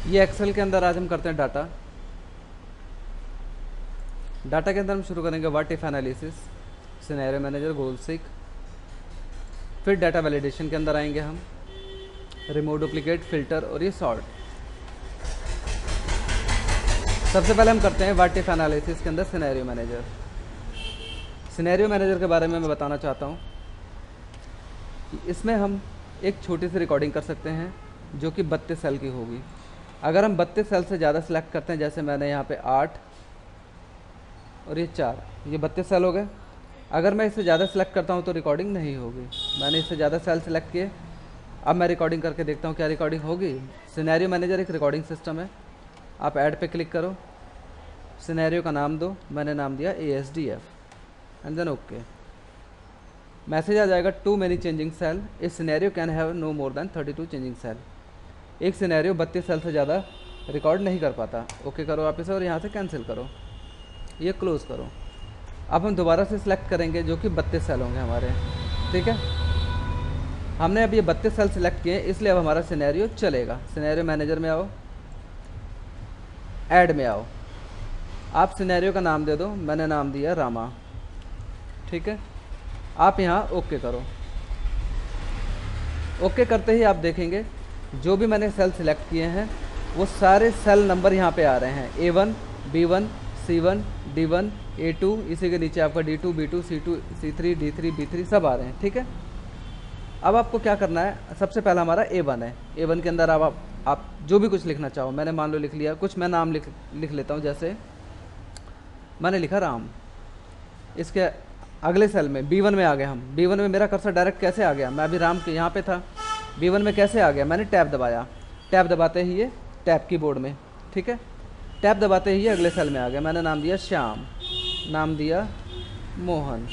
ये एक्सेल के अंदर आज हम करते हैं डाटा। डाटा के अंदर हम शुरू करेंगे what if analysis, scenario manager, goal seek. फिर डाटा वैलिडेशन के अंदर आएंगे हम, रिमूव डुप्लीकेट, फिल्टर और ये सॉर्ट। सबसे पहले हम करते हैं व्हाट इफ एनालिसिस के अंदर सिनेरियो मैनेजर। सिनेरियो मैनेजर के बारे में मैं बताना चाहता हूँ कि इसमें हम एक छोटी सी रिकॉर्डिंग कर सकते हैं जो कि 32 सेल की होगी। अगर हम 32 सेल से ज़्यादा सेलेक्ट करते हैं, जैसे मैंने यहाँ पे 8 और ये 4, ये 32 सेल हो गए। अगर मैं इससे ज़्यादा सेलेक्ट करता हूँ तो रिकॉर्डिंग नहीं होगी। मैंने इससे ज़्यादा सेल सेलेक्ट किए, अब मैं रिकॉर्डिंग करके देखता हूँ क्या रिकॉर्डिंग होगी। सिनेरियो मैनेजर एक रिकॉर्डिंग सिस्टम है। आप ऐड पे क्लिक करो, सिनेरियो का नाम दो, मैंने नाम दिया ASDF and then okay. Message आ जाएगा too many changing cell, a scenario can have no more than 32 changing cell. एक सिनेरियो 32 सेल से ज़्यादा रिकॉर्ड नहीं कर पाता। ओके करो आप इसे और यहाँ से कैंसिल करो, ये क्लोज़ करो। अब हम दोबारा से सिलेक्ट करेंगे जो कि 32 सेल होंगे हमारे, ठीक है। हमने अब ये 32 सेल सिलेक्ट किए, इसलिए अब हमारा सिनेरियो चलेगा। सिनेरियो मैनेजर में आओ, ऐड में आओ, आप सिनेरियो का नाम दे दो, मैंने नाम दिया रामा, ठीक है। आप यहाँ ओके करो। ओके करते ही आप देखेंगे जो भी मैंने सेल सिलेक्ट किए हैं वो सारे सेल नंबर यहाँ पे आ रहे हैं, A1, B1, C1, D1, A2, इसी के नीचे आपका D2, B2, C2, C3, D3, B3 सब आ रहे हैं, ठीक है। अब आपको क्या करना है, सबसे पहला हमारा A1 है। A1 के अंदर आप जो भी कुछ लिखना चाहो, मैंने मान लो लिख लिया कुछ, मैं नाम लिख लेता हूँ। जैसे मैंने लिखा राम। इसके अगले सेल में B1 में आ गए हम। B1 में मेरा कर्सर डायरेक्ट कैसे आ गया, मैं अभी राम के यहाँ पे था, B1 में कैसे आ गया, मैंने टैब दबाया। टैब दबाते ही ये टैब कीबोर्ड में, ठीक है, टैब दबाते ही ये अगले सेल में आ गया। मैंने नाम दिया श्याम, नाम दिया मोहन,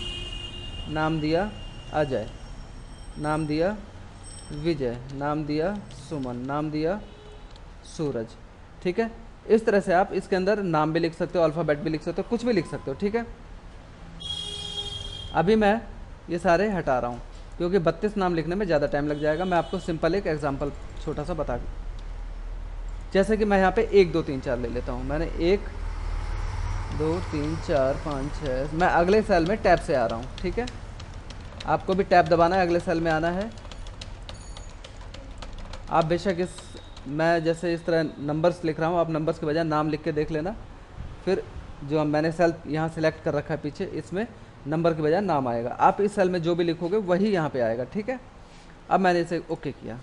नाम दिया अजय, नाम दिया विजय, नाम दिया सुमन, नाम दिया सूरज, ठीक है। इस तरह से आप इसके अंदर नाम भी लिख सकते हो, अल्फ़ाबेट भी लिख सकते हो, कुछ भी लिख सकते हो, ठीक है। अभी मैं ये सारे हटा रहा हूँ क्योंकि 32 नाम लिखने में ज़्यादा टाइम लग जाएगा। मैं आपको सिंपल एक एग्जांपल छोटा सा बता, जैसे कि मैं यहाँ पे 1 2 3 4 ले लेता हूँ। मैंने 1 2 3 4 5 6, मैं अगले सेल में टैब से आ रहा हूँ, ठीक है। आपको भी टैब दबाना है, अगले सेल में आना है। आप बेशक मैं जैसे इस तरह नंबर्स लिख रहा हूँ, आप नंबर्स के बजाय नाम लिख के देख लेना। फिर जो मैंने सेल यहाँ सिलेक्ट कर रखा है पीछे, इसमें नंबर के बजाय नाम आएगा। आप इस सेल में जो भी लिखोगे वही यहाँ पे आएगा, ठीक है। अब मैंने इसे ओके किया,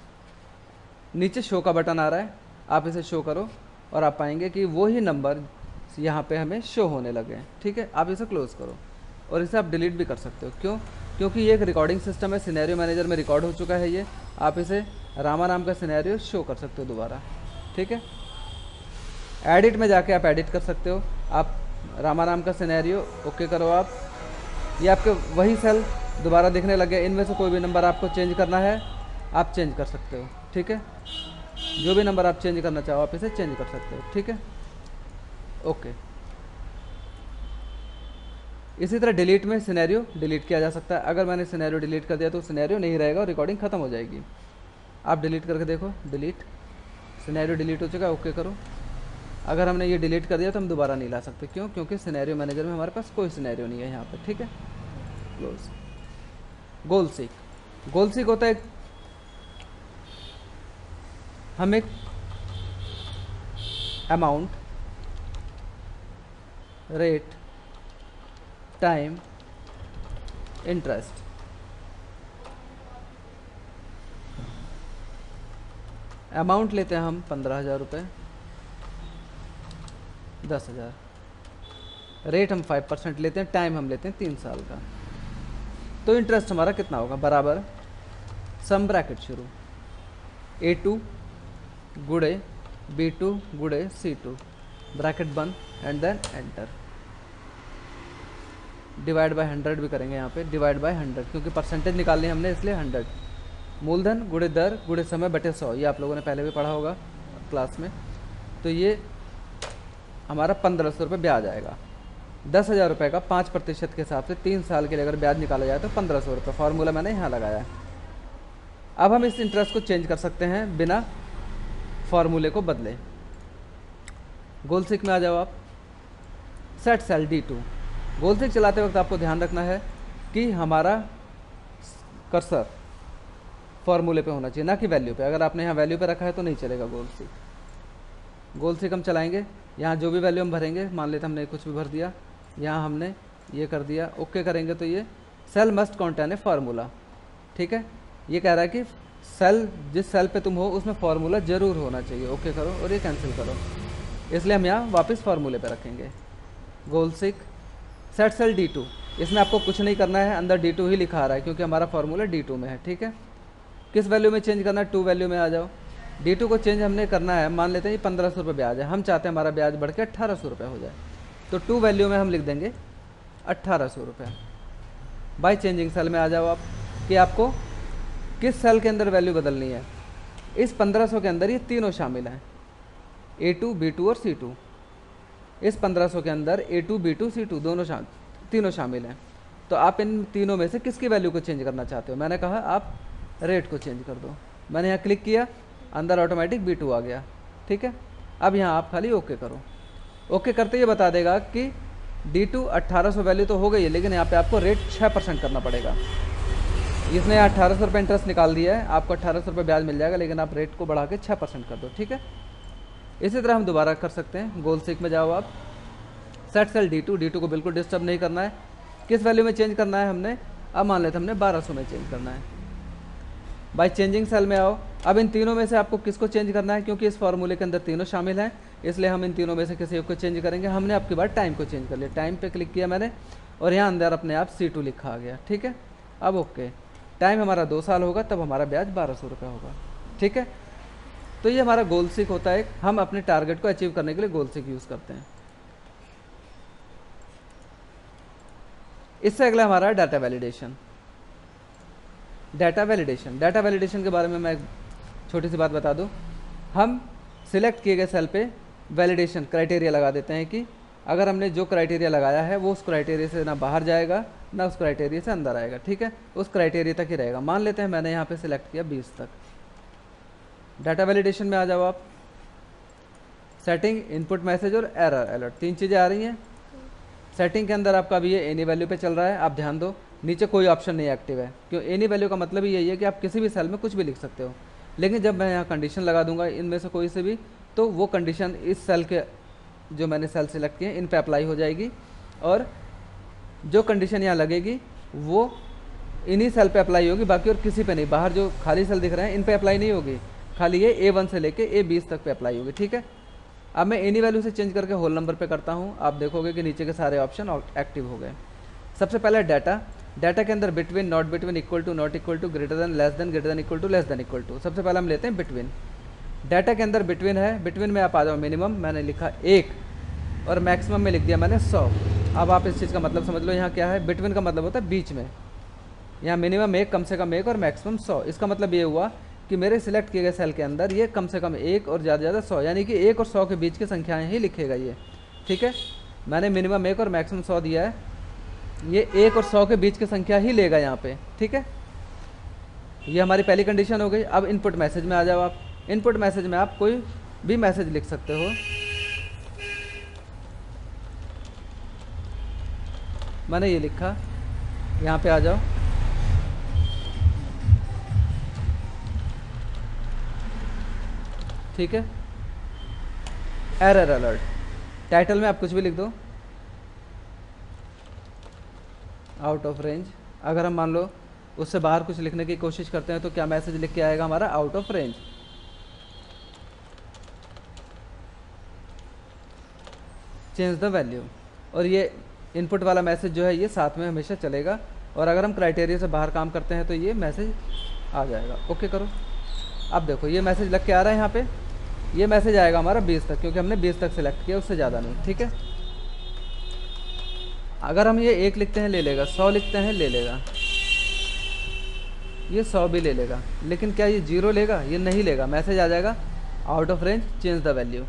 नीचे शो का बटन आ रहा है, आप इसे शो करो और आप पाएंगे कि वही नंबर यहाँ पे हमें शो होने लगे हैं, ठीक है। आप इसे क्लोज़ करो और इसे आप डिलीट भी कर सकते हो। क्यों? क्योंकि ये एक रिकॉर्डिंग सिस्टम है, सिनेरियो मैनेजर में रिकॉर्ड हो चुका है ये। आप इसे रामा नाम का सिनेरियो शो कर सकते हो दोबारा, ठीक है। एडिट में जाके आप एडिट कर सकते हो। आप रामा नाम का सिनेरियो ओके करो आप, ये आपके वही सेल दोबारा दिखने लगे। इनमें से कोई भी नंबर आपको चेंज करना है आप चेंज कर सकते हो, ठीक है। जो भी नंबर आप चेंज करना चाहो आप इसे चेंज कर सकते हो, ठीक है, ओके। इसी तरह डिलीट में सिनेरियो डिलीट किया जा सकता है। अगर मैंने सिनेरियो डिलीट कर दिया तो सिनेरियो नहीं रहेगा और रिकॉर्डिंग ख़त्म हो जाएगी। आप डिलीट करके देखो, डिलीट, सिनेरियो डिलीट हो चुका है, ओके करो। अगर हमने ये डिलीट कर दिया तो हम दोबारा नहीं ला सकते। क्यों? क्योंकि सिनेरियो मैनेजर में हमारे पास कोई सिनेरियो नहीं है यहाँ पर, ठीक है, क्लोज। गोल सीक, गोल सीक होता है हम एक amount, rate, time, interest, amount लेते हैं हम 15,000 रुपये, 10,000, रेट हम 5% लेते हैं, टाइम हम लेते हैं 3 साल का। तो इंटरेस्ट हमारा कितना होगा, बराबर सम ब्रैकेट शुरू, A2 गुड़े B2 गुड़े C2, ब्रैकेट बंद and then enter. Divide by 100 भी करेंगे यहाँ पे, डिवाइड बाय 100 क्योंकि परसेंटेज निकालनी है हमने, इसलिए 100। मूलधन गुड़े दर गुड़े समय बटे 100, ये आप लोगों ने पहले भी पढ़ा होगा क्लास में। तो ये हमारा 1,500 रुपये ब्याज आएगा। 10,000 रुपये का 5% के हिसाब से 3 साल के लिए अगर ब्याज निकाला जाए तो 1,500 रुपये। फार्मूला मैंने यहाँ लगाया। अब हम इस इंटरेस्ट को चेंज कर सकते हैं बिना फार्मूले को बदले। गोल सीक में आ जाओ आप, सेट सेल D2। गोल सीक चलाते वक्त आपको ध्यान रखना है कि हमारा कर्सर फॉर्मूले पे होना चाहिए, ना कि वैल्यू पे। अगर आपने यहाँ वैल्यू पे रखा है तो नहीं चलेगा गोल सीक। गोल सीक हम चलाएंगे, यहाँ जो भी वैल्यू हम भरेंगे, मान लेते हमने कुछ भी भर दिया, यहाँ हमने ये कर दिया, ओके करेंगे तो ये सेल मस्ट कॉन्टेन ए फार्मूला, ठीक है। ये कह रहा है कि सेल, जिस सेल पे तुम हो उसमें फार्मूला जरूर होना चाहिए, ओके करो और ये कैंसिल करो। इसलिए हम यहाँ वापस फार्मूले पे रखेंगे। गोल सीक सेट सेल D2, इसमें आपको कुछ नहीं करना है, अंदर D2 ही लिखा आ रहा है क्योंकि हमारा फार्मूला D2 में है, ठीक है। किस वैल्यू में चेंज करना है, 2 वैल्यू में आ जाओ। D2 को चेंज हमने करना है, मान लेते हैं ये 1500 रुपये ब्याज है, हम चाहते हैं हमारा ब्याज बढ़ के 1800 रुपये हो जाए, तो 2 वैल्यू में हम लिख देंगे 1800 रुपये। बाय चेंजिंग सेल में आ जाओ आप, कि आपको किस सेल के अंदर वैल्यू बदलनी है। इस 1500 के अंदर ये तीनों शामिल हैं, A2, B2 और C2। इस 1500 के अंदर A2, B2, C2 तीनों शामिल हैं। तो आप इन तीनों में से किसकी वैल्यू को चेंज करना चाहते हो। मैंने कहा आप रेट को चेंज कर दो, मैंने यहाँ क्लिक किया, अंदर ऑटोमेटिक B2 आ गया, ठीक है। अब यहाँ आप खाली ओके करो। ओके करते ये बता देगा कि D2 1800 वैल्यू तो हो गई है, लेकिन यहाँ पे आपको रेट 6% करना पड़ेगा। इसने यहाँ 1800 रुपये इंटरेस्ट निकाल दिया है, आपको 1800 रुपये ब्याज मिल जाएगा, लेकिन आप रेट को बढ़ा के 6% कर दो, ठीक है। इसी तरह हम दोबारा कर सकते हैं। गोल सीक में जाओ आप, सेट सेल D2 को बिल्कुल डिस्टर्ब नहीं करना है। किस वैल्यू में चेंज करना है हमने, अब मान लेते हमने 1200 में चेंज करना है। बाय चेंजिंग सेल में आओ, अब इन तीनों में से आपको किसको चेंज करना है, क्योंकि इस फार्मूले के अंदर तीनों शामिल हैं, इसलिए हम इन तीनों में से किसी एक को चेंज करेंगे। हमने आपकी बार टाइम को चेंज कर लिया, टाइम पे क्लिक किया मैंने और यहाँ अंदर अपने आप C2 लिखा आ गया, ठीक है। अब ओके, टाइम हमारा 2 साल होगा, तब हमारा ब्याज 1200 रुपये होगा, ठीक है। तो ये हमारा गोल सीक होता है, हम अपने टारगेट को अचीव करने के लिए गोल सीक यूज़ करते हैं। इससे अगला हमारा डाटा वैलिडेशन। डाटा वैलिडेशन के बारे में मैं एक छोटी सी बात बता दूं। हम सिलेक्ट किए गए सेल पे वैलिडेशन क्राइटेरिया लगा देते हैं कि अगर हमने जो क्राइटेरिया लगाया है वो उस क्राइटेरिया से ना बाहर जाएगा ना उस क्राइटेरिया से अंदर आएगा, ठीक है, उस क्राइटेरिया तक ही रहेगा। मान लेते हैं मैंने यहाँ पे सिलेक्ट किया 20 तक। डाटा वैलिडेशन में आ जाओ आप, सेटिंग, इनपुट मैसेज और एरर अलर्ट, 3 चीज़ें आ रही हैं। सेटिंग के अंदर आपका अभी ये एनी वैल्यू पे चल रहा है, आप ध्यान दो नीचे कोई ऑप्शन नहीं एक्टिव है, क्यों। एनी वैल्यू का मतलब ही यही है कि आप किसी भी सेल में कुछ भी लिख सकते हो, लेकिन जब मैं यहाँ कंडीशन लगा दूंगा इनमें से कोई से भी, तो वो कंडीशन इस सेल के, जो मैंने सेल सेलेक्ट किए इन पे अप्लाई हो जाएगी, और जो कंडीशन यहाँ लगेगी वो इन्हीं सेल पे अप्लाई होगी, बाकी और किसी पे नहीं। बाहर जो खाली सेल दिख रहे हैं इन पे अप्लाई नहीं होगी, खाली ये A1 से लेके A20 तक पे अप्लाई होगी, ठीक है। अब मैं एनी वैल्यू से चेंज करके होल नंबर पे करता हूँ, आप देखोगे कि नीचे के सारे ऑप्शन एक्टिव हो गए। सबसे पहले डाटा के अंदर between, not between, equal to, not equal to, greater than, less than, greater than equal to, less than equal to. सबसे पहले हम लेते हैं बिटवीन। डाटा के अंदर बिटवीन है, बिटवीन में आप आ जाओ, मिनिमम मैंने लिखा 1 और मैक्सिमम में लिख दिया मैंने 100। अब आप इस चीज़ का मतलब समझ लो, यहाँ क्या है, बिटवीन का मतलब होता है बीच में, यहाँ मिनिमम 1, कम से कम 1 और मैक्सिमम 100। इसका मतलब ये हुआ कि मेरे सिलेक्ट किए गए सेल के अंदर ये कम से कम 1 और ज़्यादा से ज़्यादा 100, यानी कि 1 और 100 के बीच की संख्याएं ही लिखेगा ये, ठीक है। मैंने मिनिमम 1 और मैक्सिमम 100 दिया है, ये 1 और 100 के बीच की संख्या ही लेगा यहाँ पे, ठीक है। ये हमारी पहली कंडीशन हो गई। अब इनपुट मैसेज में आ जाओ आप। इनपुट मैसेज में आप कोई भी मैसेज लिख सकते हो। मैंने ये लिखा, यहाँ पे आ जाओ, ठीक है। एरर अलर्ट, टाइटल में आप कुछ भी लिख दो, आउट ऑफ रेंज। अगर हम मान लो उससे बाहर कुछ लिखने की कोशिश करते हैं तो क्या मैसेज लिख के आएगा हमारा, out of range. Change the value, और ये इनपुट वाला मैसेज जो है ये साथ में हमेशा चलेगा, और अगर हम क्राइटेरिया से बाहर काम करते हैं तो ये मैसेज आ जाएगा। ओके करो। अब देखो ये मैसेज लग के आ रहा है, यहाँ पे ये मैसेज आएगा हमारा 20 तक, क्योंकि हमने 20 तक सिलेक्ट किया, उससे ज़्यादा नहीं, ठीक है। अगर हम ये 1 लिखते हैं ले लेगा, 100 लिखते हैं ले लेगा, ये 100 भी ले लेगा, लेकिन क्या ये 0 लेगा, ये नहीं लेगा। मैसेज आ जाएगा out of range, change the value,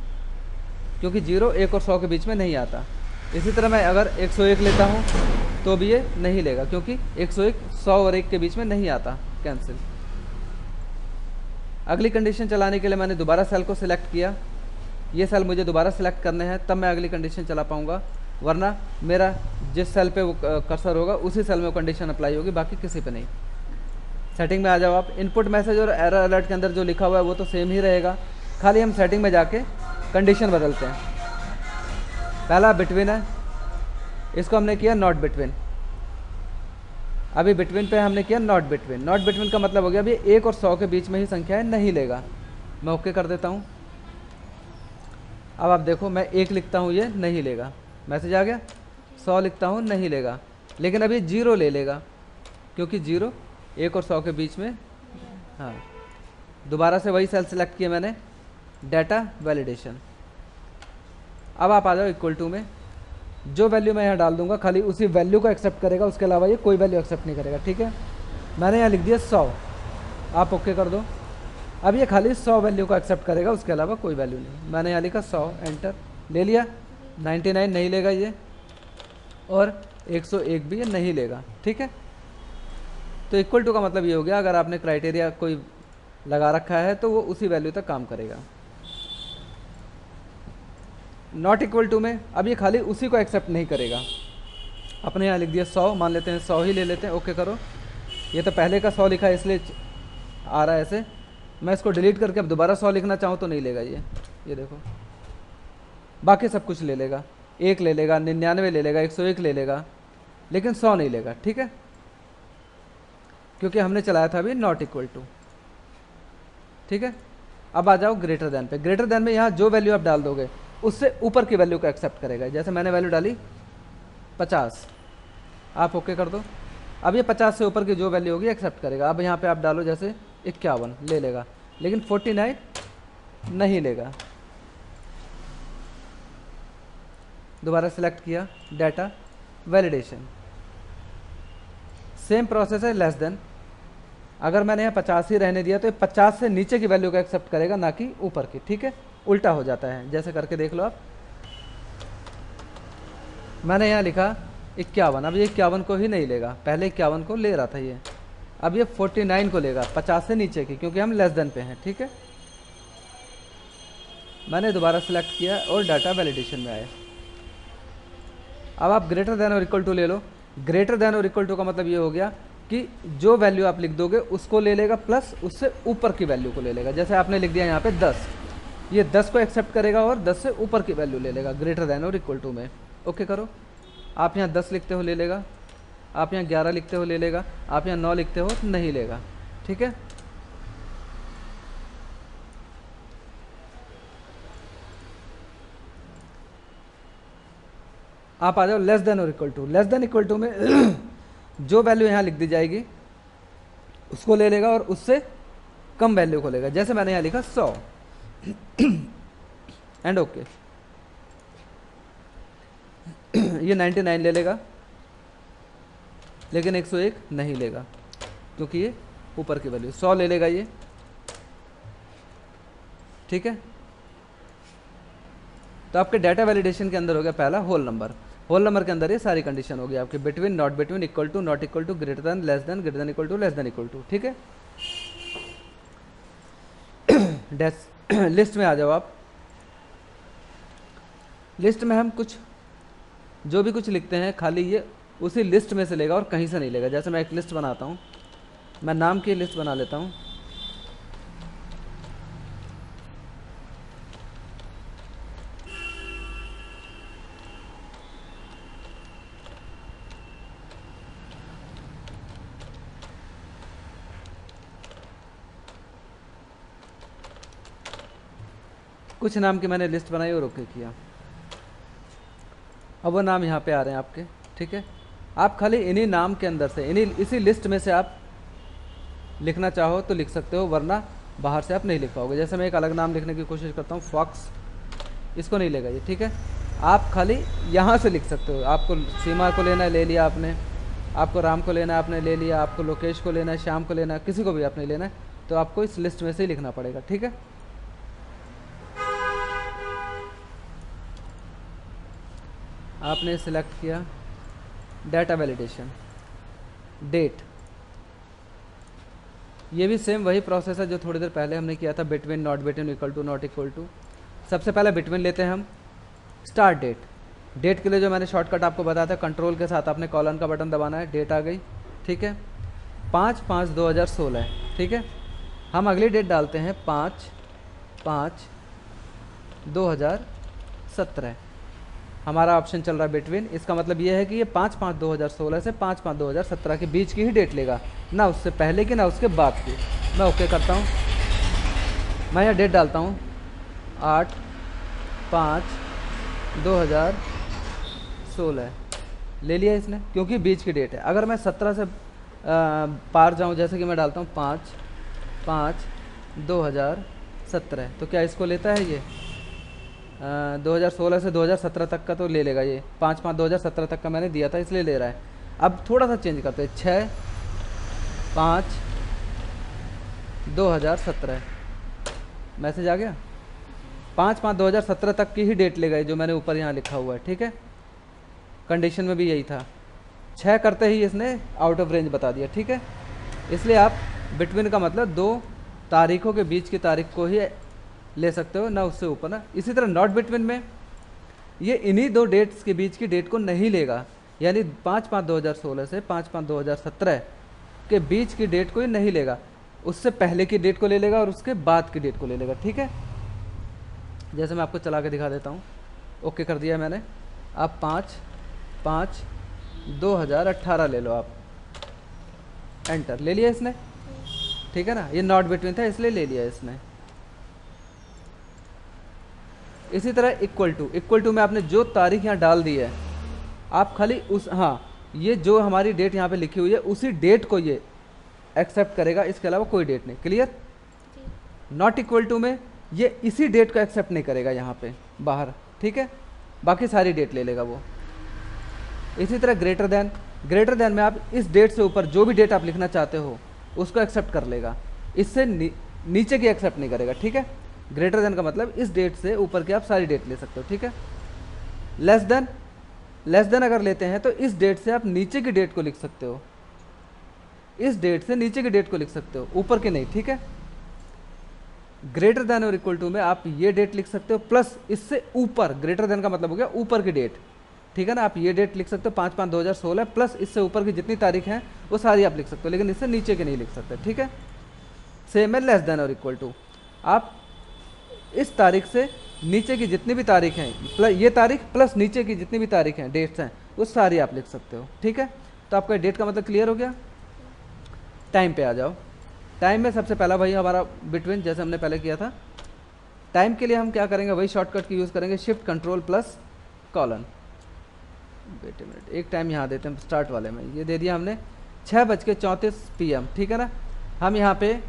क्योंकि 0 1 और 100 के बीच में नहीं आता। इसी तरह मैं अगर 101 लेता हूँ तो भी ये नहीं लेगा, क्योंकि 101 100 और 1 के बीच में नहीं आता, कैंसिल। अगली कंडीशन चलाने के लिए मैंने दोबारा सेल को सिलेक्ट किया, ये सेल मुझे दोबारा सिलेक्ट करने हैं, तब मैं अगली कंडीशन चला पाऊँगा, वरना मेरा जिस सेल पे वो कर्सर होगा उसी सेल में वो कंडीशन अप्लाई होगी, बाकी किसी पे नहीं। सेटिंग में आ जाओ आप। इनपुट मैसेज और एरर अलर्ट के अंदर जो लिखा हुआ है वो तो सेम ही रहेगा, खाली हम सेटिंग में जाके कंडीशन बदलते हैं। पहला बिटवीन है, इसको हमने किया नॉट बिटवीन। अभी बिटवीन पे हमने किया नॉट बिटवीन। नॉट बिटवीन का मतलब हो गया अभी 1 और 100 के बीच में ही संख्याएं नहीं लेगा। मैं ओके कर देता हूँ। अब आप देखो, मैं 1 लिखता हूँ ये नहीं लेगा, मैसेज आ गया। 100 लिखता हूँ नहीं लेगा, लेकिन अभी 0 ले लेगा, क्योंकि 0 1 और 100 के बीच में। हाँ, दोबारा से वही सेल सेलेक्ट किया मैंने, डाटा वैलिडेशन। अब आप आ जाओ इक्वल टू में, जो वैल्यू मैं यहाँ डाल दूंगा खाली उसी वैल्यू को एक्सेप्ट करेगा, उसके अलावा ये कोई वैल्यू एक्सेप्ट नहीं करेगा। ठीक है, मैंने यहाँ लिख दिया 100, आप ओके कर दो। अब ये खाली 100 वैल्यू को एक्सेप्ट करेगा, उसके अलावा कोई वैल्यू नहीं। मैंने यहाँ लिखा 100, एंटर ले लिया। 99 नहीं लेगा ये, और 101 भी ये नहीं लेगा। ठीक है, तो इक्वल टू का मतलब ये हो गया, अगर आपने क्राइटेरिया कोई लगा रखा है तो वो उसी वैल्यू तक काम करेगा। नॉट इक्वल टू में अब ये खाली उसी को एक्सेप्ट नहीं करेगा। अपने यहाँ लिख दिया 100, मान लेते हैं 100 ही ले लेते हैं, ओके करो। ये तो पहले का 100 लिखा है इसलिए आ रहा है ऐसे। मैं इसको डिलीट करके अब दोबारा 100 लिखना चाहूँ तो नहीं लेगा ये देखो। बाकी सब कुछ ले लेगा, 1 ले लेगा, 99 ले लेगा, 101 ले लेगा, लेकिन 100 नहीं लेगा। ठीक है, क्योंकि हमने चलाया था अभी नॉट इक्वल टू। ठीक है, अब आ जाओ ग्रेटर देन पे। ग्रेटर देन में यहाँ जो वैल्यू आप डाल दोगे उससे ऊपर की वैल्यू को एक्सेप्ट करेगा। जैसे मैंने वैल्यू डाली 50, आप ओके कर दो। अब ये 50 से ऊपर की जो वैल्यू होगी एक्सेप्ट करेगा। अब यहाँ पे आप डालो जैसे 51 ले लेगा, लेकिन 49 नहीं लेगा। दोबारा सेलेक्ट किया, डाटा वैलिडेशन। सेम प्रोसेस है लेस देन। अगर मैंने यहाँ 50 ही रहने दिया तो ये 50 से नीचे की वैल्यू को एक्सेप्ट करेगा, ना कि ऊपर की। ठीक है, उल्टा हो जाता है, जैसे करके देख लो आप। मैंने यहाँ लिखा 51, अब ये 51 को ही नहीं लेगा, पहले 51 को ले रहा था ये, अब ये 49 को लेगा, 50 से नीचे की, क्योंकि हम लेस देन पे हैं। ठीक है, मैंने दोबारा सेलेक्ट किया और डाटा वैलिडेशन में आए। अब आप ग्रेटर देन और इक्वल टू ले लो। ग्रेटर देन और इक्वल टू का मतलब ये हो गया कि जो वैल्यू आप लिख दोगे उसको ले लेगा, प्लस उससे ऊपर की वैल्यू को ले लेगा। जैसे आपने लिख दिया यहाँ पे 10, ये 10 को एक्सेप्ट करेगा और 10 से ऊपर की वैल्यू ले लेगा ग्रेटर देन और इक्वल टू में। ओके करो। आप यहाँ 10 लिखते हो ले लेगा, आप यहाँ 11 लिखते हो ले लेगा, आप यहाँ 9 लिखते हो नहीं लेगा। ठीक है, आप आ जाओ लेस देन और equal to. Less than equal to में जो वैल्यू यहाँ लिख दी जाएगी उसको ले लेगा और उससे कम वैल्यू को लेगा। जैसे मैंने यहाँ लिखा 100 एंड ओके। ये 99 ले लेगा, लेकिन 101 नहीं लेगा, क्योंकि ये ऊपर की वैल्यू। 100 ले लेगा ये। ठीक है, तो आपके डाटा वैलिडेशन के अंदर हो गया पहला होल नंबर। होल नंबर के अंदर ये सारी कंडीशन होगी आपकी, between, not between, equal to, not equal to, greater than, less than, greater than equal to, less than equal to. ठीक है, लिस्ट में आ जाओ आप। लिस्ट में हम कुछ जो भी कुछ लिखते हैं खाली ये उसी लिस्ट में से लेगा और कहीं से नहीं लेगा। जैसे मैं एक लिस्ट बनाता हूँ, मैं नाम की लिस्ट बना लेता हूँ। कुछ नाम की मैंने लिस्ट बनाई और ओके किया। अब वो नाम यहाँ पे आ रहे हैं आपके। ठीक है, आप खाली इन्हीं नाम के अंदर से, इसी लिस्ट में से आप लिखना चाहो तो लिख सकते हो, वरना बाहर से आप नहीं लिख पाओगे। जैसे मैं एक अलग नाम लिखने की कोशिश करता हूँ, फॉक्स, इसको नहीं लेगा ये। ठीक है, आप खाली यहाँ से लिख सकते हो। आपको सीमा को लेना है, ले लिया आपने। आपको राम को लेना है, आपने ले लिया। आपको लोकेश को लेना है, श्याम को लेना है, किसी को भी आपने लेना है, तो आपको इस लिस्ट में से ही लिखना पड़ेगा। ठीक है, आपने सिलेक्ट किया डाटा वैलिडेशन, डेट। ये भी सेम वही प्रोसेस है जो थोड़ी देर पहले हमने किया था, between, not between, equal to, not equal to. सबसे पहले बिटवीन लेते हैं हम स्टार्ट डेट। डेट के लिए जो मैंने शॉर्टकट आपको बताया था, कंट्रोल के साथ आपने कॉलन का बटन दबाना है, डेट आ गई, ठीक है। 5/5/2016, ठीक है। हम अगली डेट डालते हैं 5/5/2017। हमारा ऑप्शन चल रहा है बिटवीन, इसका मतलब ये है कि ये 5/5/2016 से 5/5/2017 के बीच की ही डेट लेगा, ना उससे पहले की ना उसके बाद की। मैं ओके करता हूँ, मैं यहाँ डेट डालता हूँ 8/5/2016, ले लिया इसने, क्योंकि बीच की डेट है। अगर मैं 17 से पार जाऊँ, जैसे कि मैं डालता हूँ 5/5/2017, तो क्या इसको लेता है ये 2016 से 2017 तक का तो ले लेगा। ये 5/5/2017 तक का मैंने दिया था, इसलिए ले रहा है। अब थोड़ा सा चेंज करते हैं, 6/5/2017, मैसेज आ गया। 5/5/2017 तक की ही डेट ले गए, जो मैंने ऊपर यहाँ लिखा हुआ है, ठीक है। कंडीशन में भी यही था, 6 करते ही इसने आउट ऑफ रेंज बता दिया, ठीक है। इसलिए आप बिटवीन का मतलब 2 तारीखों के बीच की तारीख को ही ले सकते हो, ना उससे ऊपर ना। इसी तरह नॉट बिटवीन में ये इन्हीं 2 डेट्स के बीच की डेट को नहीं लेगा, यानी 5/5/2016 से 5/5/2017 के बीच की डेट को ही नहीं लेगा, उससे पहले की डेट को ले लेगा और उसके बाद की डेट को ले लेगा, ठीक है। जैसे मैं आपको चला के दिखा देता हूँ। ओके कर दिया मैंने। आप 5/5/2018 ले लो, आप एंटर, ले लिया इसने, ठीक है ना। ये नॉट बिटवीन था इसलिए ले लिया इसने। इसी तरह इक्वल टू में आपने जो तारीख यहाँ डाल दी है, आप खाली उस, हाँ, ये जो हमारी डेट यहाँ पे लिखी हुई है उसी डेट को ये एक्सेप्ट करेगा, इसके अलावा कोई डेट नहीं। क्लियर। नॉट इक्वल टू में ये इसी डेट को एक्सेप्ट नहीं करेगा यहाँ पे बाहर, ठीक है, बाकी सारी डेट ले लेगा वो। इसी तरह ग्रेटर देन में आप इस डेट से ऊपर जो भी डेट आप लिखना चाहते हो उसको एक्सेप्ट कर लेगा, इससे नीचे की एक्सेप्ट नहीं करेगा, ठीक है। ग्रेटर देन का मतलब इस डेट से ऊपर की आप सारी डेट ले सकते हो, ठीक है। लेस देन अगर लेते हैं तो इस डेट से आप नीचे की डेट को लिख सकते हो, इस डेट से नीचे की डेट को लिख सकते हो, ऊपर के नहीं, ठीक है। ग्रेटर देन और इक्वल टू में आप ये डेट लिख सकते हो प्लस इससे ऊपर, ग्रेटर देन का मतलब हो गया ऊपर की डेट, ठीक है ना। आप ये डेट लिख सकते हो 5/5/2016 प्लस इससे ऊपर की जितनी तारीख हैं वो सारी आप लिख सकते हो, लेकिन इससे नीचे के नहीं लिख सकते, ठीक है। सेम है लेस देन और इक्वल टू, आप इस तारीख से नीचे की जितनी भी तारीख हैं, प्लस ये तारीख प्लस नीचे की जितनी भी तारीख हैं, डेट्स हैं, वो सारी आप लिख सकते हो, ठीक है। तो आपका डेट का मतलब क्लियर हो गया। टाइम पे आ जाओ। टाइम में सबसे पहला भाई हमारा बिटवीन, जैसे हमने पहले किया था। टाइम के लिए हम क्या करेंगे, वही शॉर्टकट की यूज़ करेंगे, shift control plus colon. Wait a minute, एक टाइम यहाँ देते हैं स्टार्ट वाले में, ये दे दिया हमने 6:34 PM, ठीक है ना। हम यहाँ पे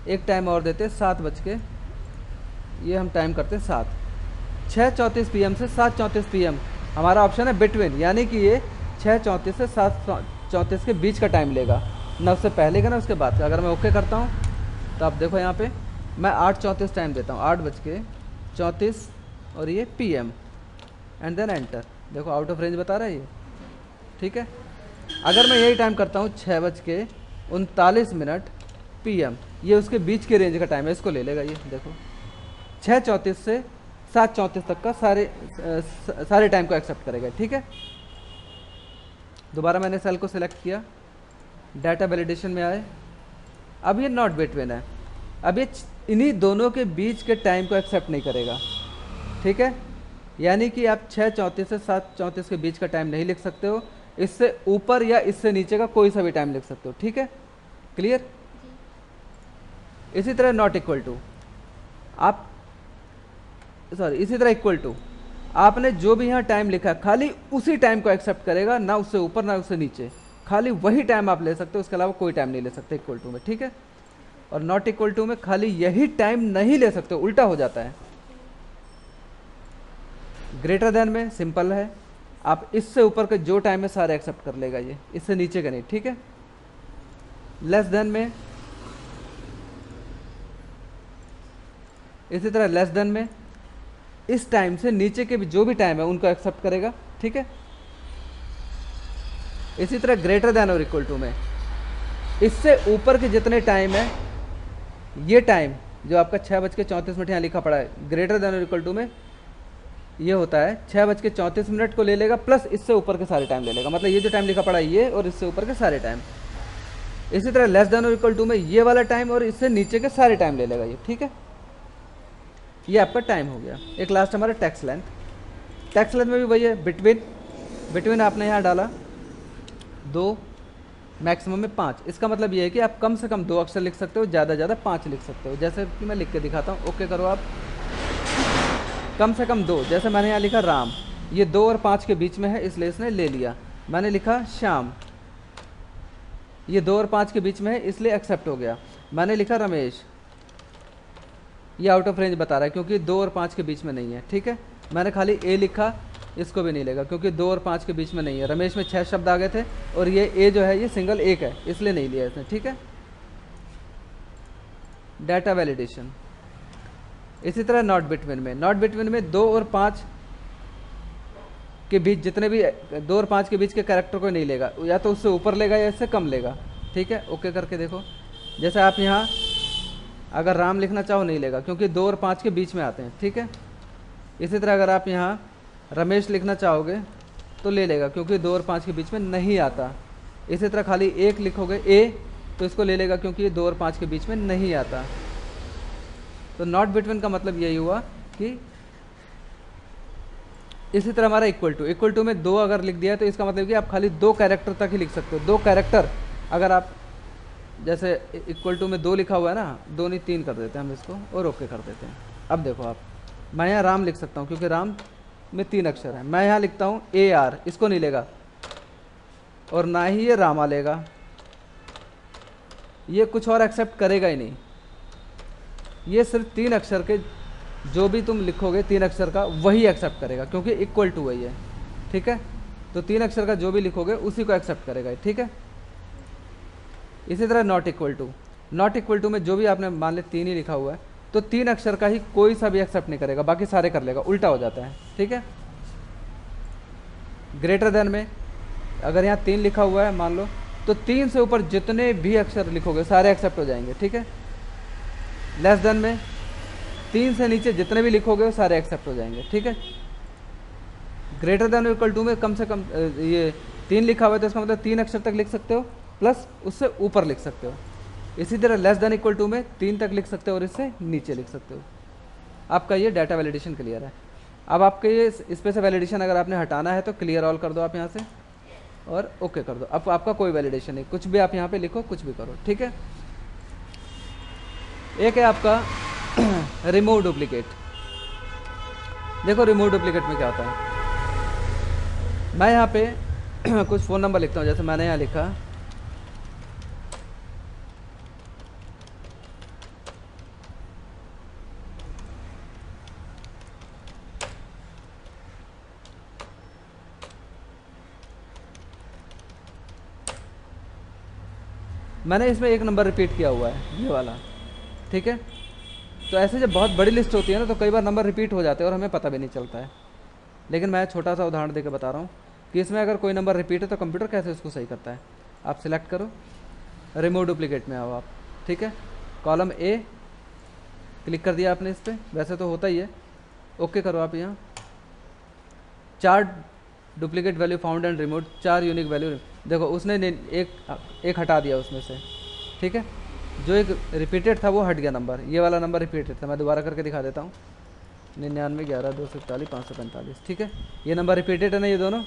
एक टाइम और देते हैं 7 ये हम टाइम करते हैं 7, 6:34 PM से 7:34 PM हमारा ऑप्शन है बिटवीन, यानी कि ये 6:34 से 7:34 के बीच का टाइम लेगा, ना उससे पहले का ना उसके बाद का। अगर मैं ओके करता हूँ तो आप देखो यहाँ पे मैं 8:34 टाइम देता हूँ, 8:34 और ये PM एंड देन एंटर। देखो आउट ऑफ रेंज बता रहा है ये, ठीक है। अगर मैं यही टाइम करता हूँ 6:39 PM, ये उसके बीच के रेंज का टाइम है, इसको ले लेगा ये। देखो 6:34 से 7:34 तक का सारे टाइम को एक्सेप्ट करेगा, ठीक है। दोबारा मैंने सेल को सिलेक्ट किया, डाटा वैलिडेशन में आए, अब ये नॉट बिटवीन है, अब ये इन्हीं दोनों के बीच के टाइम को एक्सेप्ट नहीं करेगा, ठीक है। यानी कि आप 6:34 से 7:34 के बीच का टाइम नहीं लिख सकते हो, इससे ऊपर या इससे नीचे का कोई सा भी टाइम लिख सकते हो, ठीक है। क्लियर। इसी तरह नॉट इक्वल टू, आप इसी तरह इक्वल टू, आपने जो भी यहाँ टाइम लिखा है खाली उसी टाइम को एक्सेप्ट करेगा, ना उससे ऊपर ना उससे नीचे, खाली वही टाइम आप ले सकते हो, उसके अलावा कोई टाइम नहीं ले सकते इक्वल टू में, ठीक है। और नॉट इक्वल टू में खाली यही टाइम नहीं ले सकते, उल्टा हो जाता है। ग्रेटर देन में सिंपल है, आप इससे ऊपर के जो टाइम है सारे एक्सेप्ट कर लेगा ये, इससे नीचे का नहीं, ठीक है। लेस देन में इसी तरह लेस देन में इस टाइम से नीचे के भी जो भी टाइम है उनको एक्सेप्ट करेगा, ठीक है। इसी तरह ग्रेटर देन और इक्वल टू में इससे ऊपर के जितने टाइम है ये टाइम जो आपका 6:34 यहाँ लिखा पड़ा है ग्रेटर देन और इक्वल टू में ये होता है 6:34 को ले लेगा प्लस इससे ऊपर के सारे टाइम ले लेगा, मतलब ये जो टाइम लिखा पड़ा है ये और इससे ऊपर के सारे टाइम। इसी तरह लेस देन और इक्वल टू में ये वाला टाइम और इससे नीचे के सारे टाइम ले लेगा ये, ठीक है। ये आपका टाइम हो गया। एक लास्ट हमारा टेक्स्ट लेंथ। टेक्स्ट लेंथ में भी वही है, बिटवीन आपने यहाँ डाला 2, मैक्सिमम में 5। इसका मतलब ये है कि आप कम से कम 2 अक्षर लिख सकते हो, ज़्यादा ज़्यादा 5 लिख सकते हो। जैसे कि मैं लिख के दिखाता हूँ, ओके करो आप। कम से कम 2, जैसे मैंने यहाँ लिखा राम, ये 2 और 5 के बीच में है इसलिए इसने ले लिया। मैंने लिखा श्याम, ये 2 और 5 के बीच में है इसलिए एक्सेप्ट हो गया। मैंने लिखा रमेश, ये आउट ऑफ रेंज बता रहा है क्योंकि 2 और 5 के बीच में नहीं है, ठीक है। मैंने खाली ए लिखा, इसको भी नहीं लेगा क्योंकि 2 और 5 के बीच में नहीं है। रमेश में 6 शब्द आ गए थे और ये ए जो है ये सिंगल एक है इसलिए नहीं लिया इसने, ठीक है। Data validation. इसी तरह नॉट बिटवीन में 2 और 5 के बीच जितने भी 2 और 5 के बीच के कैरेक्टर को नहीं लेगा, या तो उससे ऊपर लेगा या इससे कम लेगा, ठीक है। ओके करके देखो, जैसे आप यहाँ अगर राम लिखना चाहो नहीं लेगा क्योंकि 2 और 5 के बीच में आते हैं, ठीक है। इसी तरह अगर आप यहाँ रमेश लिखना चाहोगे तो ले लेगा क्योंकि 2 और 5 के बीच में नहीं आता। इसी तरह खाली एक लिखोगे ए तो इसको ले लेगा क्योंकि ये 2 और 5 के बीच में नहीं आता। तो नॉट बिटवीन का मतलब यही हुआ कि इसी तरह हमारा इक्वल टू में 2 अगर लिख दिया तो इसका मतलब कि आप खाली 2 कैरेक्टर तक ही लिख सकते हो। 2 कैरेक्टर अगर आप जैसे इक्वल टू में 2 लिखा हुआ है ना, 2 नहीं 3 कर देते हैं हम इसको और ओके कर देते हैं। अब देखो आप, मैं यहाँ राम लिख सकता हूँ क्योंकि राम में 3 अक्षर है। मैं यहाँ लिखता हूँ AR, इसको नहीं लेगा और ना ही ये रामा लेगा, ये कुछ और एक्सेप्ट करेगा ही नहीं। ये सिर्फ 3 अक्षर के जो भी तुम लिखोगे 3 अक्षर का वही एक्सेप्ट करेगा क्योंकि इक्वल टू वही है, ठीक है। तो 3 अक्षर का जो भी लिखोगे उसी को एक्सेप्ट करेगा, ठीक है। इसी तरह नॉट इक्वल टू में जो भी आपने मान ले 3 ही लिखा हुआ है तो 3 अक्षर का ही कोई सा भी एक्सेप्ट नहीं करेगा, बाकी सारे कर लेगा, उल्टा हो जाता है, ठीक है। ग्रेटर देन में अगर यहाँ 3 लिखा हुआ है मान लो तो 3 से ऊपर जितने भी अक्षर लिखोगे सारे एक्सेप्ट हो जाएंगे, ठीक है। लेस देन में 3 से नीचे जितने भी लिखोगे वो सारे एक्सेप्ट हो जाएंगे, ठीक है। ग्रेटर देन इक्वल टू में कम से कम ये 3 लिखा हुआ है तो इसका मतलब 3 अक्षर तक लिख सकते हो प्लस उससे ऊपर लिख सकते हो। इसी तरह लेस देन इक्वल टू में 3 तक लिख सकते हो और इससे नीचे लिख सकते हो। आपका ये डाटा वैलिडेशन क्लियर है। अब आपके ये इस पे से वैलिडेशन अगर आपने हटाना है तो क्लियर ऑल कर दो आप यहाँ से और ओके कर दो। अब आपका कोई वैलिडेशन नहीं, कुछ भी आप यहाँ पे लिखो, कुछ भी करो, ठीक है। एक है आपका रिमूव डुप्लीकेट। देखो रिमूव डुप्लीकेट में क्या होता है, मैं यहाँ पे कुछ फ़ोन नंबर लिखता हूँ, जैसे मैंने यहाँ लिखा मैंने इसमें एक नंबर रिपीट किया हुआ है ये वाला, ठीक है। तो ऐसे जब बहुत बड़ी लिस्ट होती है ना तो कई बार नंबर रिपीट हो जाते हैं और हमें पता भी नहीं चलता है। लेकिन मैं छोटा सा उदाहरण देकर बता रहा हूँ कि इसमें अगर कोई नंबर रिपीट है तो कंप्यूटर कैसे उसको सही करता है। आप सिलेक्ट करो, रिमूव डुप्लीकेट में आओ आप, ठीक है। कॉलम ए क्लिक कर दिया आपने इस पर, वैसे तो होता ही है, ओके करो आप। यहाँ 4 duplicate value found and remove, 4 unique value. देखो उसने एक हटा दिया उसमें से, ठीक है। जो एक रिपीटेड था वो हट गया नंबर, ये वाला नंबर रिपीटेड था। मैं दोबारा करके दिखा देता हूँ, 99 11 241 545, ठीक है। ये नंबर रिपीटेड है ना, ये दोनों,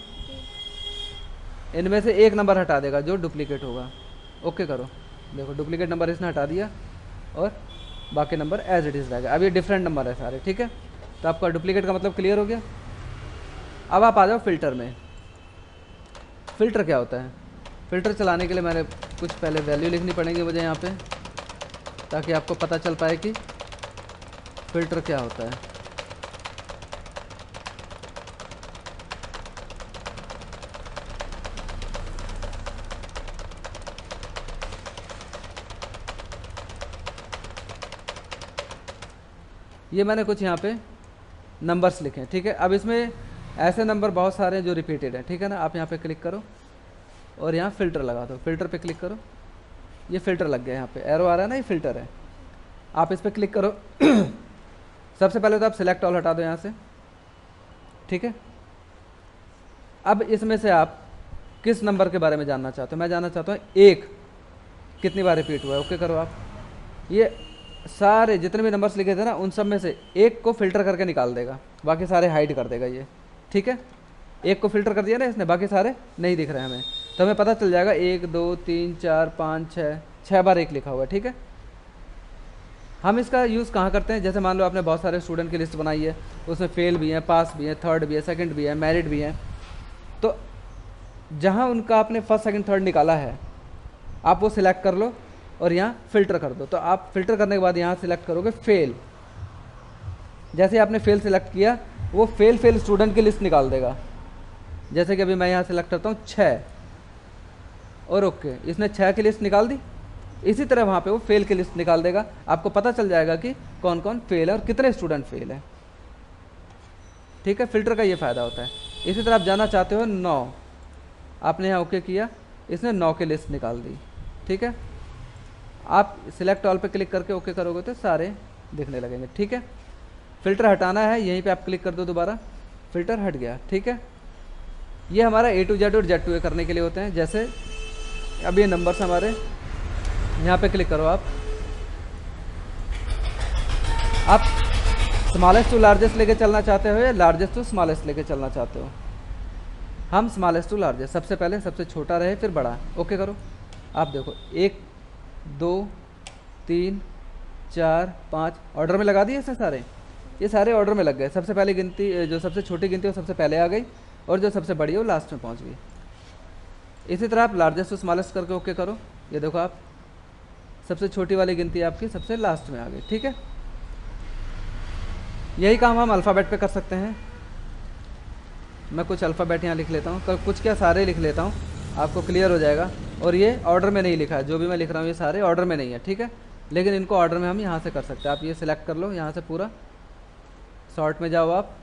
इनमें से एक नंबर हटा देगा जो डुप्लीकेट होगा। ओके करो, देखो डुप्लीकेट नंबर इसने हटा दिया और बाकी नंबर एज इट इज़ रहेगा। अब ये डिफरेंट नंबर है सारे, ठीक है। तो आपका डुप्लीकेट का मतलब क्लियर हो गया। अब आप आ जाओ फिल्टर में। फ़िल्टर क्या होता है, फ़िल्टर चलाने के लिए मैंने कुछ पहले वैल्यू लिखनी पड़ेगी मुझे यहाँ पे, ताकि आपको पता चल पाए कि फ़िल्टर क्या होता है। ये मैंने कुछ यहाँ पे नंबर्स लिखे हैं, ठीक है। अब इसमें ऐसे नंबर बहुत सारे हैं जो रिपीटेड है, ठीक है ना। आप यहाँ पे क्लिक करो और यहाँ फ़िल्टर लगा दो, फ़िल्टर पे क्लिक करो, ये फ़िल्टर लग गया। यहाँ पे एरो आ रहा है ना, ये फ़िल्टर है। आप इस पर क्लिक करो। सबसे पहले तो आप सिलेक्ट ऑल हटा दो यहाँ से, ठीक है। अब इसमें से आप किस नंबर के बारे में जानना चाहते हो? मैं जानना चाहता हूँ एक कितनी बार रिपीट हुआ है। ओके करो आप। ये सारे जितने भी नंबर्स लिखे थे ना, उन सब में से एक को फिल्टर करके निकाल देगा, बाकी सारे हाइड कर देगा ये, ठीक है। एक को फिल्टर कर दिया ना इसने, बाकी सारे नहीं दिख रहे हैं हमें, तो हमें पता चल जाएगा 1 2 3 4 5 6, 6 बार एक लिखा हुआ है, ठीक है। हम इसका यूज़ कहाँ करते हैं? जैसे मान लो आपने बहुत सारे स्टूडेंट की लिस्ट बनाई है, उसमें फेल भी हैं, पास भी हैं, थर्ड भी है, सेकंड भी है, मैरिड भी हैं, तो जहाँ उनका आपने फर्स्ट सेकंड थर्ड निकाला है, आप वो सिलेक्ट कर लो और यहाँ फ़िल्टर कर दो। तो आप फ़िल्टर करने के बाद यहाँ सिलेक्ट करोगे फेल। जैसे आपने फेल सिलेक्ट किया, वो फेल स्टूडेंट की लिस्ट निकाल देगा। जैसे कि अभी मैं यहाँ सिलेक्ट करता हूँ 6 और ओके, इसने 6 की लिस्ट निकाल दी। इसी तरह वहाँ पे वो फेल की लिस्ट निकाल देगा, आपको पता चल जाएगा कि कौन कौन फेल है और कितने स्टूडेंट फेल है, ठीक है। फ़िल्टर का ये फ़ायदा होता है। इसी तरह आप जाना चाहते हो 9, आपने यहाँ ओके किया, इसने 9 की लिस्ट निकाल दी, ठीक है। आप सिलेक्ट ऑल पे क्लिक करके ओके करोगे तो सारे दिखने लगेंगे, ठीक है। फ़िल्टर हटाना है, यहीं पे आप क्लिक कर दो दोबारा, फ़िल्टर हट गया, ठीक है। ये हमारा A to Z और Z to A करने के लिए होते हैं। जैसे अब ये नंबर्स हमारे, यहाँ पे क्लिक करो आप स्मॉलेस्ट टू लार्जेस्ट लेके चलना चाहते हो या लार्जेस्ट टू स्मॉलेस्ट लेके चलना चाहते हो? हम स्मॉलेस्ट टू लार्जेस्ट, सबसे पहले सबसे छोटा रहे फिर बड़ा, ओके करो। आप देखो 1 2 3 4 5 ऑर्डर में लगा दिए इसने सारे, ये सारे ऑर्डर में लग गए। सबसे पहले गिनती, जो सबसे छोटी गिनती है वो सबसे पहले आ गई, और जो सबसे बड़ी है वो लास्ट में पहुंच गई। इसी तरह आप लार्जेस्ट टू स्मॉलेस्ट करके ओके करो। ये देखो आप सबसे छोटी वाली गिनती आपकी सबसे लास्ट में आ गई, ठीक है। यही काम हम अल्फ़ाबेट पे कर सकते हैं। मैं कुछ अल्फ़ाबेट यहाँ लिख लेता हूँ, कुछ क्या सारे लिख लेता हूँ, आपको क्लियर हो जाएगा। और ये ऑर्डर में नहीं लिखा है, जो भी मैं लिख रहा हूँ ये सारे ऑर्डर में नहीं है, ठीक है। लेकिन इनको ऑर्डर में हम यहाँ से कर सकते हैं। आप ये सिलेक्ट कर लो, यहाँ से पूरा शॉर्ट में जाओ आप।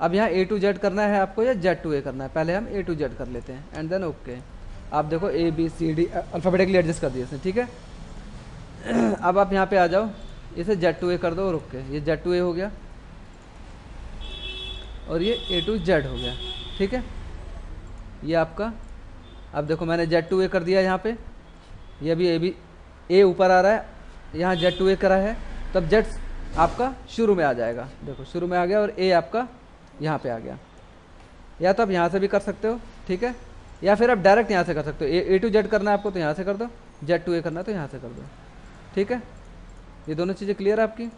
अब यहाँ A to Z करना है आपको या Z to A करना है? पहले हम A to Z कर लेते हैं एंड देन ओके। आप देखो A B C D alphabetically adjust कर दिए इसने, ठीक है। अब आप यहाँ पे आ जाओ, इसे Z to A कर दो और ओके, ये Z to A हो गया और ये A to Z हो गया, ठीक है। ये आपका, अब देखो मैंने Z to A कर दिया यहाँ पे, ये अभी A ऊपर आ रहा है, यहाँ Z to A करा है, तब Z आपका शुरू में आ जाएगा। देखो शुरू में आ गया और A आपका यहाँ पे आ गया। या तो आप यहाँ से भी कर सकते हो, ठीक है, या फिर आप डायरेक्ट यहाँ से कर सकते हो। A to Z करना है आपको तो यहाँ से कर दो, Z to A करना है तो यहाँ से कर दो, ठीक है। ये दोनों चीज़ें क्लियर है आपकी।